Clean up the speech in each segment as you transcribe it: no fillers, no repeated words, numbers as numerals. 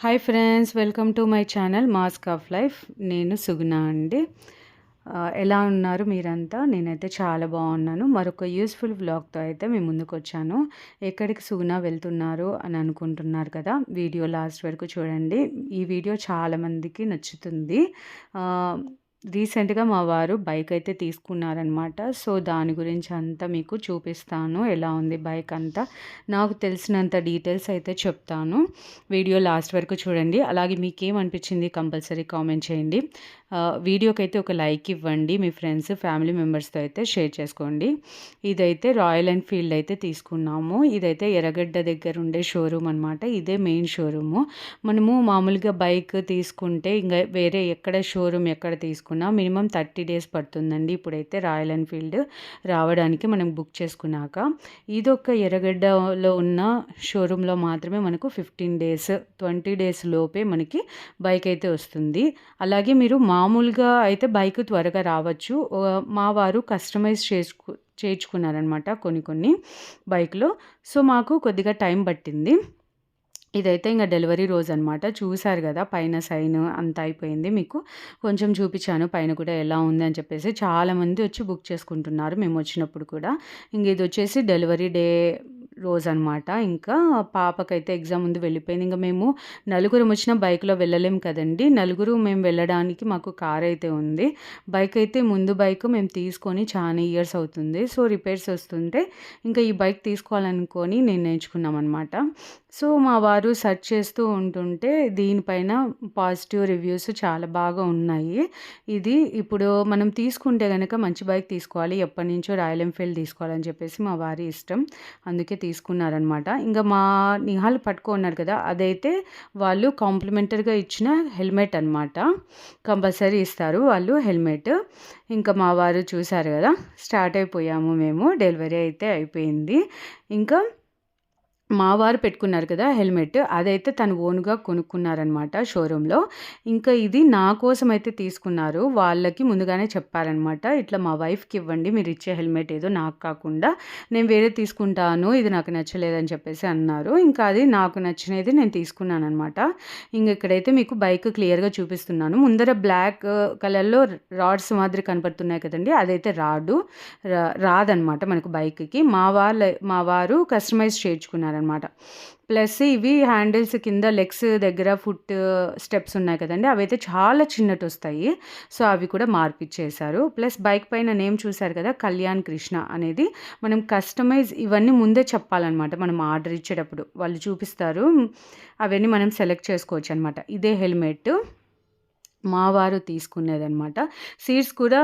Hi friends, welcome to my channel mask of life. నేను సుగుణ అండి. ఎలా ఉన్నారు మీరంతా? నేనైతే చాలా బాగున్నాను. మరొక యూస్ఫుల్ వ్లాగ్తో అయితే మీ ముందుకు వచ్చాను. ఎక్కడికి సుగుణ వెళ్తున్నారు అని అనుకుంటున్నారు కదా, వీడియో లాస్ట్ వరకు చూడండి. ఈ వీడియో చాలామందికి నచ్చుతుంది. రీసెంట్గా మా వారు బైక్ అయితే తీసుకున్నారనమాట. సో దాని గురించి అంతా మీకు చూపిస్తాను. ఎలా ఉంది బైక్ అంతా, నాకు తెలిసినంత డీటెయిల్స్ అయితే చెప్తాను. వీడియో లాస్ట్ వరకు చూడండి. అలాగే మీకేమనిపించింది కంపల్సరీ కామెంట్ చేయండి. వీడియోకి అయితే ఒక లైక్ ఇవ్వండి. మీ ఫ్రెండ్స్ ఫ్యామిలీ మెంబర్స్తో అయితే షేర్ చేసుకోండి. ఇదైతే రాయల్ ఎన్ఫీల్డ్ అయితే తీసుకున్నాము. ఇదైతే ఎర్రగడ్డ దగ్గర ఉండే షోరూమ్ అనమాట. ఇదే మెయిన్ షోరూము. మనము మామూలుగా బైక్ తీసుకుంటే ఇంకా వేరే ఎక్కడ షోరూమ్ ఎక్కడ తీసుకున్నా మినిమం 30 days పడుతుందండి. ఇప్పుడైతే రాయల్ ఎన్ఫీల్డ్ రావడానికి మనం బుక్ చేసుకున్నాక, ఇదొక ఎర్రగడ్డలో ఉన్న షోరూంలో మాత్రమే మనకు 15 days 20 days లోపే మనకి బైక్ అయితే వస్తుంది. అలాగే మీరు మామూలుగా అయితే బైక్ త్వరగా రావచ్చు. మా వారు కస్టమైజ్ చేయించుకున్నారనమాట కొన్ని బైక్లో. సో మాకు కొద్దిగా టైం పట్టింది. ఇదైతే ఇంకా డెలివరీ రోజు అనమాట. చూశారు కదా, పైన సైన్ అంతా అయిపోయింది. మీకు కొంచెం చూపించాను పైన కూడా ఎలా ఉంది అని చెప్పేసి. చాలామంది వచ్చి బుక్ చేసుకుంటున్నారు మేము వచ్చినప్పుడు కూడా. ఇంక ఇది వచ్చేసి డెలివరీ డే రోజు అనమాట. ఇంకా పాపకైతే ఎగ్జామ్ ముందు వెళ్ళిపోయింది. ఇంకా మేము నలుగురం వచ్చిన బైక్లో వెళ్ళలేం కదండి. నలుగురు మేము వెళ్ళడానికి మాకు కార్ అయితే ఉంది. బైక్ అయితే ముందు బైక్ మేము తీసుకొని చాలా ఇయర్స్ అవుతుంది. సో రిపేర్స్ వస్తుంటే ఇంకా ఈ బైక్ తీసుకోవాలనుకొని నేను నేర్చుకున్నాం అనమాట. సో మా వారు సెర్చ్ చేస్తూ ఉంటుంటే దీనిపైన పాజిటివ్ రివ్యూస్ చాలా బాగా ఉన్నాయి. ఇది ఇప్పుడు మనం తీసుకుంటే కనుక మంచి బైక్ తీసుకోవాలి, ఎప్పటి నుంచో రాయల్ ఎన్ఫీల్డ్ తీసుకోవాలని చెప్పేసి మా వారి ఇష్టం. అందుకే తీసుకున్నారనమాట. ఇంకా మా నిహాల్ పట్టుకున్నారు కదా, అదైతే వాళ్ళు కాంప్లిమెంటరీగా ఇచ్చిన హెల్మెట్ అనమాట. కంపల్సరీ ఇస్తారు వాళ్ళు హెల్మెట్. ఇంకా మా వారు చూశారు కదా, స్టార్ట్ అయిపోయాము మేము. డెలివరీ అయితే అయిపోయింది. ఇంకా మా వారు పెట్టుకున్నారు కదా హెల్మెట్, అదైతే తను ఓన్గా కొనుక్కున్నారనమాట షోరూంలో. ఇంకా ఇది నా కోసం అయితే తీసుకున్నారు. వాళ్ళకి ముందుగానే చెప్పారనమాట, ఇట్లా మా వైఫ్కి ఇవ్వండి, మీరు ఇచ్చే హెల్మెట్ ఏదో నాకు కాకుండా నేను వేరే తీసుకుంటాను, ఇది నాకు నచ్చలేదని చెప్పేసి అన్నారు. ఇంకా అది నాకు నచ్చినది నేను తీసుకున్నాను అనమాట. ఇంక ఇక్కడైతే మీకు బైక్ క్లియర్గా చూపిస్తున్నాను. ముందర బ్లాక్ కలర్లో రాడ్స్ మాదిరి కనపడుతున్నాయి కదండి, అదైతే రాదనమాట మనకు బైక్కి. మా వారు కస్టమైజ్ చేయించుకున్నారు అనమాట. ప్లస్ ఇవి హ్యాండిల్స్ కింద లెగ్స్ దగ్గర ఫుట్ స్టెప్స్ ఉన్నాయి కదండి, అవైతే చాలా చిన్నటి వస్తాయి. సో అవి కూడా మార్పిచ్చేశారు. ప్లస్ బైక్ పైన నేమ్ చూశారు కదా, కళ్యాణ్ కృష్ణ అనేది. మనం కస్టమైజ్ ఇవన్నీ ముందే చెప్పాలన్నమాట. మనం ఆర్డర్ ఇచ్చేటప్పుడు వాళ్ళు చూపిస్తారు, అవన్నీ మనం సెలెక్ట్ చేసుకోవచ్చు అనమాట. ఇదే హెల్మెట్ మా వారు తీసుకునేదనమాట. సీట్స్ కూడా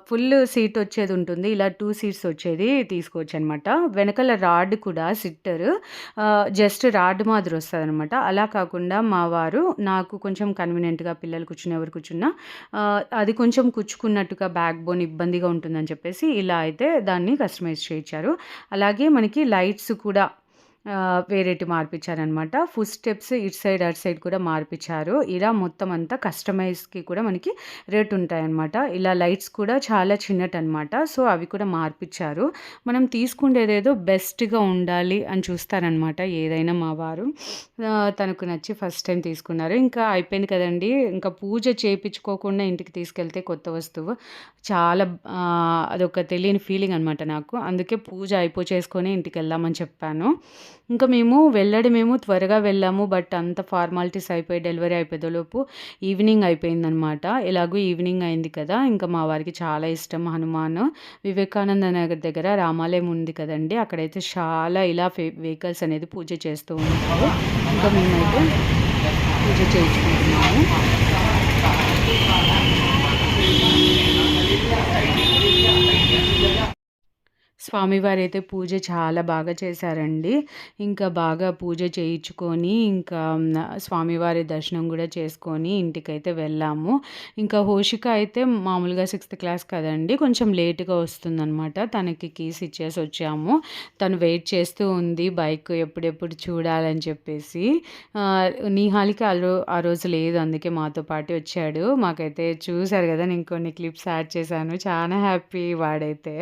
ఫుల్ సీట్ వచ్చేది ఉంటుంది, ఇలా 2 seats వచ్చేది తీసుకోవచ్చు అనమాట. వెనకాల రాడ్ కూడా సిట్టర్ జస్ట్ రాడ్ మాదిరి వస్తుంది అనమాట. అలా కాకుండా మా వారు నాకు కొంచెం కన్వీనియంట్గా పిల్లలు కూర్చుని ఎవరు కూర్చున్నా అది కొంచెం కుచ్చుకున్నట్టుగా బ్యాక్ బోన్ ఇబ్బందిగా ఉంటుందని చెప్పేసి ఇలా అయితే దాన్ని కస్టమైజ్ చేయించారు. అలాగే మనకి లైట్స్ కూడా వేరేటి మార్పించారనమాట. ఫుట్ స్టెప్స్ ఇటు సైడ్ అటు సైడ్ కూడా మార్పించారు. ఇలా మొత్తం అంతా కస్టమైజ్కి కూడా మనకి రేట్ ఉంటాయన్నమాట. ఇలా లైట్స్ కూడా చాలా చిన్నటనమాట. సో అవి కూడా మార్పించారు. మనం తీసుకునేదేదో బెస్ట్గా ఉండాలి అని చూస్తారనమాట ఏదైనా మా వారు. తనకు నచ్చి ఫస్ట్ టైం తీసుకున్నారు. ఇంకా అయిపోయింది కదండి, ఇంకా పూజ చేయించుకోకుండా ఇంటికి తీసుకెళ్తే కొత్త వస్తువు చాలా అదొక తెలియని ఫీలింగ్ అనమాట నాకు. అందుకే పూజ చేసుకొని ఇంటికి వెళ్దామని చెప్పాను. ఇంకా వెళ్ళడమేమో త్వరగా వెళ్ళాము. బట్ అంత ఫార్మాలిటీస్ అయిపోయి డెలివరీ అయిపోయేలోపు ఈవినింగ్ అయిపోయిందనమాట. ఎలాగో ఈవినింగ్ అయింది కదా, ఇంకా మా వారికి చాలా ఇష్టం హనుమాన్. వివేకానంద నగర్ దగ్గర రామాలయం ఉంది కదండి, అక్కడైతే చాలా ఇలా వెహికల్స్ అనేది పూజ చేస్తూ ఉంటారు. ఇంకా మేమైతే పూజ చేయించుకుంటున్నాము. స్వామివారు అయితే పూజ చాలా బాగా చేశారండి. ఇంకా బాగా పూజ చేయించుకొని ఇంకా స్వామివారి దర్శనం కూడా చేసుకొని ఇంటికైతే వెళ్ళాము. ఇంకా హోషిక అయితే మామూలుగా 6th class కదండి, కొంచెం లేట్గా వస్తుందనమాట. తనకి కీస్ ఇచ్చేసి వచ్చాము. తను వెయిట్ చేస్తూ ఉంది బైక్ ఎప్పుడెప్పుడు చూడాలని చెప్పేసి. నిహాల్కి ఆ రోజు లేదు, అందుకే మాతో పాటు వచ్చాడు. మాకైతే చూశారు కదా, నేను కొన్ని క్లిప్స్ యాడ్ చేశాను. చాలా హ్యాపీ వాడైతే.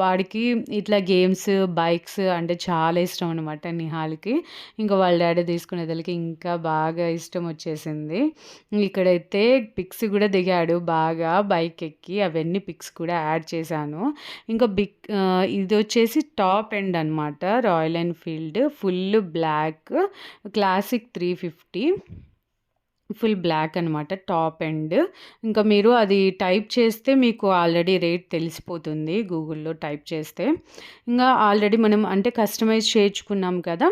వాడికి ఇట్లా గేమ్స్, బైక్స్ అంటే చాలా ఇష్టం అనమాట నిహాల్‌కి. ఇంకా వాళ్ళ డ్యాడీ తీసుకునేదలకి ఇంకా బాగా ఇష్టం వచ్చేసింది. ఇక్కడైతే పిక్స్ గూడా దిగాడు బాగా బైక్ ఎక్కి. అవన్నీ పిక్స్ కూడా యాడ్ చేశాను. ఇంకా ఇదొచ్చేసి టాప్ ఎండ్ అనమాట. Royal Enfield full black classic 350 full black అనమాట టాప్ ఎండ్. ఇంకా మీరు అది టైప్ చేస్తే మీకు ఆల్రెడీ రేట్ తెలిసిపోతుంది గూగుల్‌లో టైప్ చేస్తే. ఇంగా ఆల్రెడీ మనం అంటే కస్టమైజ్ చేయించుకున్నాం కదా!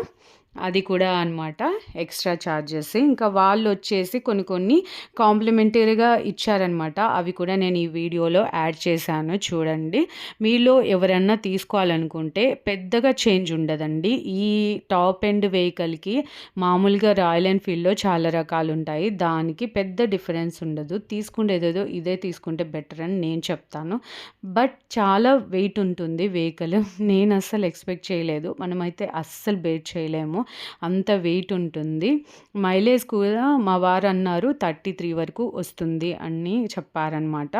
అది కూడా అనమాట ఎక్స్‌ట్రా చార్జెస్. ఇంకా వాళ్ళొచ్చేసి కొన్ని కాంప్లిమెంటరీగా ఇచ్చారనమాట. అవి కూడా నేను ఈ వీడియోలో యాడ్ చేశాను చూడండి. మీలో ఎవరన్నా తీసుకోవాలనుకుంటే పెద్దగా చేంజ్ ఉండదండి. ఈ టాప్ ఎండ్ వెహికల్‌కి మామూలుగా రాయల్ ఎన్‌ఫీల్డ్‌లో చాలా రకాలుంటాయి. దానికి పెద్ద డిఫరెన్స్ ఉండదు. తీసుకునేదేదో ఇదే తీసుకుంటే బెటర్ అని నేను చెప్తాను. బట్ చాలా వెయిట్ ఉంటుంది వెహికల్. నేనస్సలు ఎక్స్‌పెక్ట్ చేయలేదు. మనమైతే అస్సలు బేర్ చేయలేము. అంత వెయిట్ ఉంటుంది. మైలేజ్ కూడా మా వారన్నారు 33 వరకు వస్తుంది అని చెప్పారనమాట.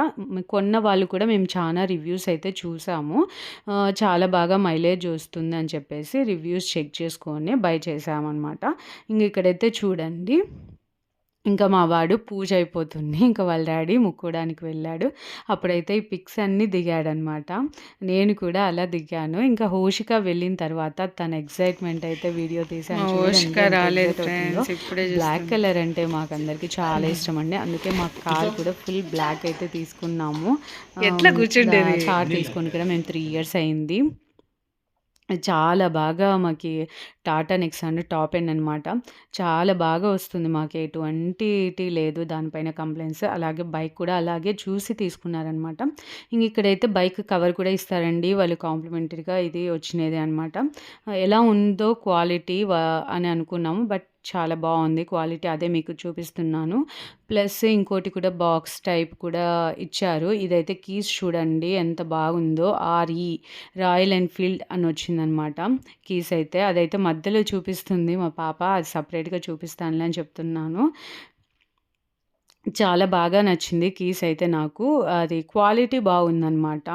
కొన్న వాళ్ళు కూడా మేము చాలా రివ్యూస్ అయితే చూసాము. చాలా బాగా మైలేజ్ వస్తుంది అని చెప్పేసి రివ్యూస్ చెక్ చేసుకొని బై చేశామనమాట. ఇంక ఇక్కడైతే చూడండి. ఇంకా మా వాడు పూజ అయిపోతుంది. ఇంకా వాళ్ళ డ్యాడీ ముక్కోడానికి వెళ్ళాడు. అప్పుడైతే ఈ పిక్స్ అన్నీ దిగాడనమాట. నేను కూడా అలా దిగాను. ఇంకా హోషిక వెళ్ళిన తర్వాత తన ఎక్సైట్‌మెంట్ అయితే వీడియో తీశాను చూడండి. హోషిక ఎంత రాలేదు ఎక్సైట్ అవుతుందో. ఫ్రెండ్స్, ఇప్పుడే బ్లాక్ చూస్తాను. కలర్ అంటే మాకందరికి చాలా ఇష్టమండి. అందుకే మా కార్ కూడా ఫుల్ బ్లాక్ అయితే తీసుకున్నాము. ఎట్లా కూర్చుండేది? కార్ తీసుకొని కూడా మేము 3 ఇయర్స్ అయింది. చాలా బాగా మాకి టాటా నెక్సాన్ టాప్ ఎండ్ అనమాట. చాలా బాగా వస్తుంది. మాకు ఎటువంటిటి లేదు దానిపైన కంప్లెయింట్స్. అలాగే బైక్ కూడా అలాగే చూసి తీసుకున్నారనమాట. ఇంక ఇక్కడైతే బైక్ కవర్ కూడా ఇస్తారండి. వాళ్ళు కాంప్లిమెంటరీగా ఇది వచ్చినదే అనమాట. ఎలా ఉందో క్వాలిటీ అని అనుకున్నాము. బట్ చాలా బాగుంది క్వాలిటీ. అదే మీకు చూపిస్తున్నాను. ప్లస్ ఇంకోటి కూడా బాక్స్ టైప్ కూడా ఇచ్చారు. ఇదైతే కీస్ చూడండి ఎంత బాగుందో. ఆర్ఈ రాయల్ ఎన్‌ఫీల్డ్ అని వచ్చిందనమాట కీస్ అయితే. అదైతే మధ్యలో చూపిస్తుంది మా పాప. అది సపరేట్‌గా చూపిస్తానులే అని చెప్తున్నాను. చాలా బాగా నచ్చింది కీస్ అయితే నాకు. అది క్వాలిటీ బాగుందనమాట.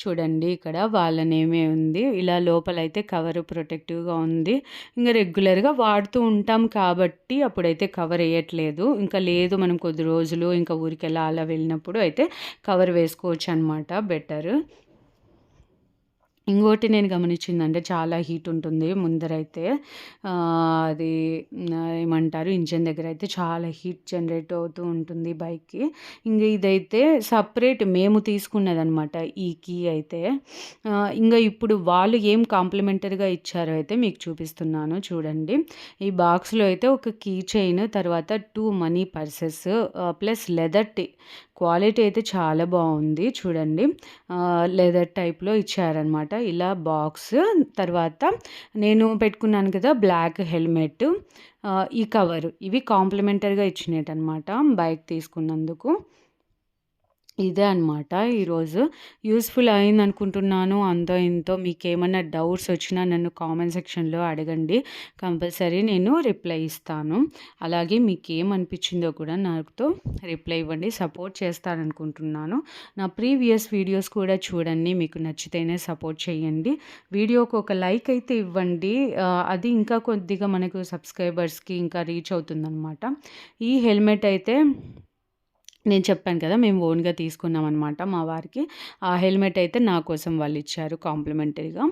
చూడండి ఇక్కడ వాళ్ళ నేమే ఉంది. ఇలా లోపలైతే కవర్ ప్రొటెక్టివ్‌గా ఉంది. ఇంక రెగ్యులర్‌గా వాడుతూ ఉంటాం కాబట్టి అప్పుడైతే కవర్ ఎయట్లేదు. ఇంకా లేదు మనం కొద్ది రోజులు ఇంకా ఊరికెలా అలా వెళ్ళినప్పుడు అయితే కవర్ వేసుకోవచ్చనమాట బెటర్. ఇంకోటి నేను గమనించిందంటే చాలా హీట్ ఉంటుంది ముందరైతే. అది ఏమంటారు ఇంజిన్ దగ్గర అయితే చాలా హీట్ జనరేట్ అవుతూ ఉంటుంది బైక్‌కి. ఇంక ఇదైతే సపరేట్ మేము తీసుకున్నదనమాట ఈ కీ అయితే. ఇంగ ఇప్పుడు వాళ్ళు ఏం కాంప్లిమెంటరీగా ఇచ్చారో అయితే మీకు చూపిస్తున్నాను చూడండి. ఈ బాక్స్‌లో అయితే ఒక కీ చైన్, తర్వాత 2 money purses plus leather quality అయితే చాలా బాగుంది చూడండి. లెదర్ టైప్‌లో ఇచ్చారనమాట. ఇలా బాక్స్ తర్వాత నేను పెట్టుకున్నాను కదా బ్లాక్ హెల్మెట్, ఈ కవర్ ఇవి కాంప్లిమెంటరీగా ఇచ్చినట్టనమాట బైక్ తీసుకున్నందుకు. ఇదే అనమాట ఈరోజు. యూజ్‌ఫుల్ అయిందనుకుంటున్నాను. అంతో ఇంతో మీకేమన్నా డౌట్స్ వచ్చినా నన్ను కామెంట్ సెక్షన్‌లో అడగండి. కంపల్సరీ నేను రిప్లై ఇస్తాను. అలాగే మీకేమనిపించిందో కూడా నాతో రిప్లై ఇవ్వండి. సపోర్ట్ చేస్తారనుకుంటున్నాను. నా ప్రీవియస్ వీడియోస్ కూడా చూడండి. మీకు నచ్చితేనే సపోర్ట్ చేయండి. వీడియోకి ఒక లైక్ అయితే ఇవ్వండి. అది ఇంకా కొద్దిగా మనకు సబ్స్క్రైబర్స్‌కి ఇంకా రీచ్ అవుతుందనమాట. ఈ హెల్మెట్ అయితే నేను చెప్పాను కదా! మేము ఓన్‌గా తీసుకున్నామనమాట మా వారికి. ఆ హెల్మెట్ అయితే నా కోసం వాళ్ళిచ్చారు కాంప్లిమెంటరీగా.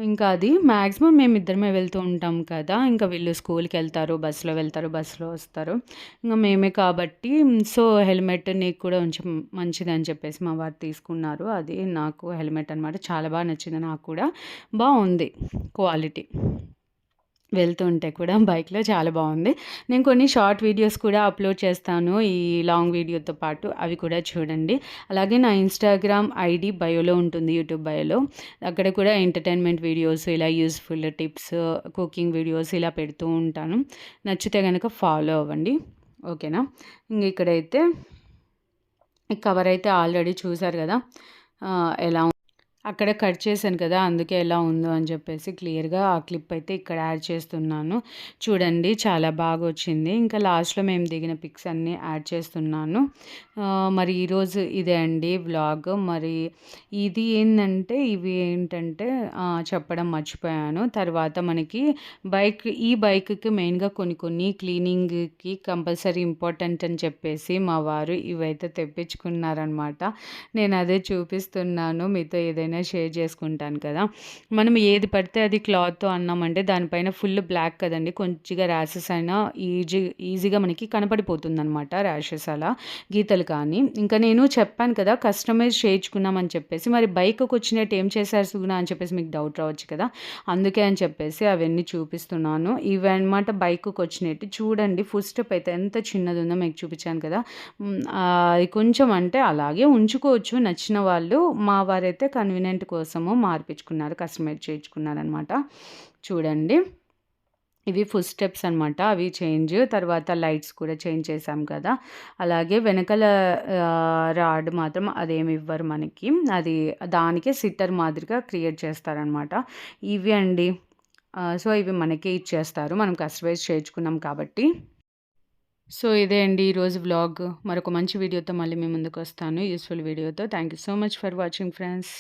ఇంకా అది మాక్సిమం మేమిద్దరమే వెళ్తూ ఉంటాం కదా! ఇంకా వీళ్ళు స్కూల్‌కెళ్తారు, బస్సులో వెళ్తారు, బస్సులో వస్తారు. ఇంక మేమే కాబట్టి సో, హెల్మెట్ నీకు కూడా కొంచెం మంచిదని చెప్పేసి మా వారు తీసుకున్నారు. అది నాకు హెల్మెట్ అనమాట. చాలా బాగా నచ్చింది నాకు కూడా. బావుంది క్వాలిటీ. వెళ్తుంటే కూడా బైక్‌లో చాలా బావుంది. నేను కొన్ని షార్ట్ వీడియోస్ కూడా అప్‌లోడ్ చేస్తాను. ఈ లాంగ్ వీడియోతో పాటు అవి కూడా చూడండి. అలాగే నా ఇన్‌స్టాగ్రామ్ ఐడీ బయోలో ఉంటుంది. యూట్యూబ్ బయోలో. అక్కడ కూడా ఎంటర్‌టైన్‌మెంట్ వీడియోస్, ఇలా యూజ్‌ఫుల్ టిప్స్, కుకింగ్ వీడియోస్ ఇలా పెడుతూ ఉంటాను. నచ్చితే గనక ఫాలో అవ్వండి. ఓకేనా? ఇంక ఇక్కడైతే ఈ కవర్ అయితే ఆల్రెడీ చూసారు కదా! ఎలా అక్కడ కట్ చేశాను కదా! అందుకే ఎలా ఉందో అని చెప్పేసి క్లియర్‌గా ఆ క్లిప్ అయితే ఇక్కడ యాడ్ చేస్తున్నాను. చూడండి చాలా బాగొచ్చింది. ఇంకా లాస్ట్‌లో మేము దిగిన పిక్స్ అన్నీ యాడ్ చేస్తున్నాను. మరి ఈరోజు ఇదే అండి వ్లాగ్. మరి ఇది ఏందంటే ఇవి ఏంటంటే చెప్పడం మర్చిపోయాను. తర్వాత మనకి ఈ బైక్‌కి మెయిన్‌గా కొన్ని క్లీనింగ్‌కి కంపల్సరీ ఇంపార్టెంట్ అని చెప్పేసి మా వారు ఇవైతే తెప్పించుకున్నారనమాట. నేను అదే చూపిస్తున్నాను. మీతో ఏదైనా షేర్ చేసుకుంటాను కదా! మనం ఏది పడితే అది క్లాత్‌తో అన్నామంటే దానిపైన ఫుల్ బ్లాక్ కదండీ! కొంచిగా ర్యాషెస్ అయినా ఈజీగా మనకి కనపడిపోతుందనమాట. ర్యాషెస్ అలా గీతలు కానీ. ఇంకా నేను చెప్పాను కదా! కస్టమైజ్ చేయించుకున్నామని చెప్పేసి. మరి బైక్‌కొచ్చినట్టు ఏం చేశారు సుగుణ అని చెప్పేసి మీకు డౌట్ రావచ్చు కదా! అందుకే అని చెప్పేసి అవన్నీ చూపిస్తున్నాను. ఇవన్నమాట బైక్‌కొచ్చినట్టు. చూడండి ఫుట్ స్టెప్ అయితే ఎంత చిన్నదుందో మీకు చూపించాను కదా! అది కొంచెం అంటే అలాగే ఉంచుకోవచ్చు నచ్చిన వాళ్ళు. మా వారైతే కన్వీనియంట్ కోసము మార్పించుకున్నారు. కస్టమైజ్ చేయించుకున్నారనమాట. చూడండి. ఇవి ఫుట్ స్టెప్స్ అనమాట. అవి చేంజ్. తర్వాత లైట్స్ కూడా చేంజ్ చేశాం కదా! అలాగే వెనకాల రాడ్ మాత్రం అదేమి ఇవ్వరు మనకి. అది దానికే సిట్టర్ మాదిరిగా క్రియేట్ చేస్తారనమాట. ఇవి అండి. సో, ఇవి మనకే ఇచ్చేస్తారు. మనం కస్టమైజ్ చేయించుకున్నాం కాబట్టి. సో, ఇదే అండి ఈరోజు వ్లాగ్. మరొక మంచి వీడియోతో మళ్ళీ మీ ముందుకొస్తాను. యూజ్‌ఫుల్ వీడియోతో. Thank you so much for watching friends.